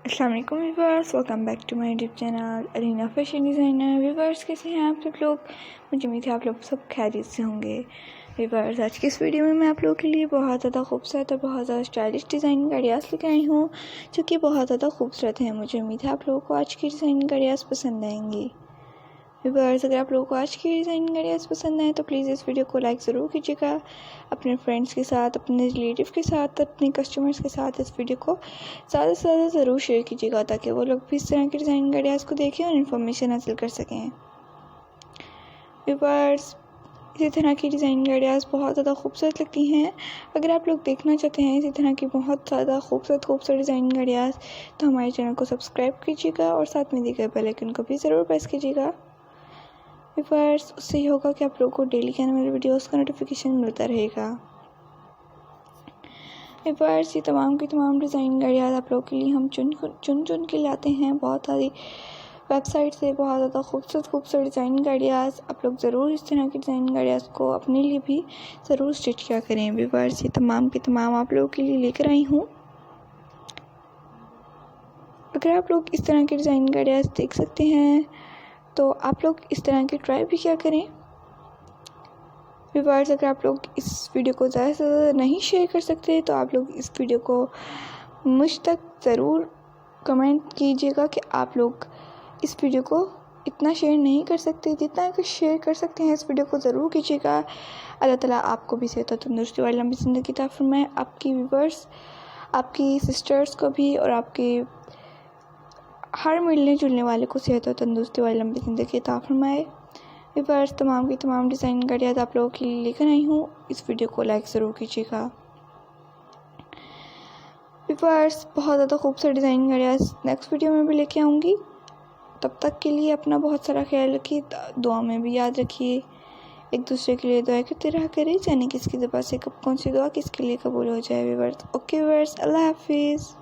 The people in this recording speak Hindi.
अस्सलाम वालेकुम viewers, welcome back to my YouTube channel Arina fashion designer. Viewers, कैसे हैं आप सब लोग? मुझे उम्मीद है आप लोग सब खैरियत से होंगे। व्यूअर्स, आज की इस वीडियो में मैं आप लोगों के लिए बहुत ज़्यादा खूबसूरत और बहुत ज़्यादा स्टाइलिश डिज़ाइनिंग आइडियाज़ लेकर आई हूँ, जो कि बहुत ज़्यादा खूबसूरत हैं। मुझे उम्मीद है आप लोगों को आज की डिज़ाइनिंग आइडियाज़ पसंद आएंगी। व्यूअर्स, अगर आप लोगों को आज की डिज़ाइनिंग आइडियाज़ पसंद आए तो प्लीज़ इस वीडियो को लाइक ज़रूर कीजिएगा। अपने फ्रेंड्स के साथ, अपने रिलेटिव के साथ, अपने कस्टमर्स के साथ इस वीडियो को ज़्यादा से ज़्यादा ज़रूर शेयर कीजिएगा, ताकि वो लोग भी इस तरह की डिज़ाइनिंग आइडियाज़ को देखें और इन्फॉर्मेशन हासिल कर सकें। व्यूअर्स, इसी तरह की डिज़ाइनिंग आइडियाज़ बहुत ज़्यादा खूबसूरत लगती हैं। अगर आप लोग देखना चाहते हैं इसी तरह की बहुत ज़्यादा खूबसूरत डिज़ाइनिंग आइडियाज़, तो हमारे चैनल को सब्सक्राइब कीजिएगा और साथ में दिए गए बेल आइकन को भी ज़रूर प्रेस कीजिएगा। व्यूअर्स, उससे ये होगा कि आप लोगों को डेली के आने वाले वीडियोज़ का नोटिफिकेशन मिलता रहेगा। व्यूअर्स, ये तमाम की तमाम डिज़ाइनिंग आइडियाज़ आप लोगों के लिए हम चुन के लाते हैं बहुत सारी वेबसाइट से। बहुत ज़्यादा खूबसूरत डिज़ाइनिंग आइडियाज़ आप लोग ज़रूर इस तरह की डिज़ाइनिंग आइडियाज़ को अपने लिए भी ज़रूर स्टिच किया करें। व्यूअर्स, ये तमाम की तमाम आप लोगों के लिए लेकर आई हूँ। अगर आप लोग इस तरह के डिज़ाइनिंग आइडियाज़ देख सकते हैं तो आप लोग इस तरह की ट्राई भी क्या करें। व्यूअर्स, अगर आप लोग इस वीडियो को ज़्यादा से ज़्यादा नहीं शेयर कर सकते तो आप लोग इस वीडियो को मुझ तक ज़रूर कमेंट कीजिएगा कि आप लोग इस वीडियो को इतना शेयर नहीं कर सकते, जितना कि शेयर कर सकते हैं इस वीडियो को ज़रूर कीजिएगा। अल्लाह ताला आपको भी सेहत और तंदुरुस्ती वाली लंबी ज़िंदगी अता फरमाए। आपकी व्यूअर्स, आपकी सिस्टर्स को भी और आपके हर मिलने जुलने वाले को सेहत और तंदुरुस्ती वाली लंबी ज़िंदगी अता फरमाए। व्यूअर्स, तमाम की तमाम डिज़ाइनिंग आइडियाज़ आप लोगों के लिए लेकर आई हूँ। इस वीडियो को लाइक ज़रूर कीजिएगा। व्यूअर्स, बहुत ज़्यादा खूबसूरत डिज़ाइनिंग आइडियाज़ नेक्स्ट वीडियो में भी लेके आऊँगी। तब तक के लिए अपना बहुत सारा ख्याल रखिए, दुआ में भी याद रखिए। एक दूसरे के लिए दुआ करते रहा करें, जाने किसकी दुआ से कब कौन सी दुआ किसके लिए कबूल हो जाए। व्यूअर्स, ओके व्यूअर्स, अल्लाह हाफिज़।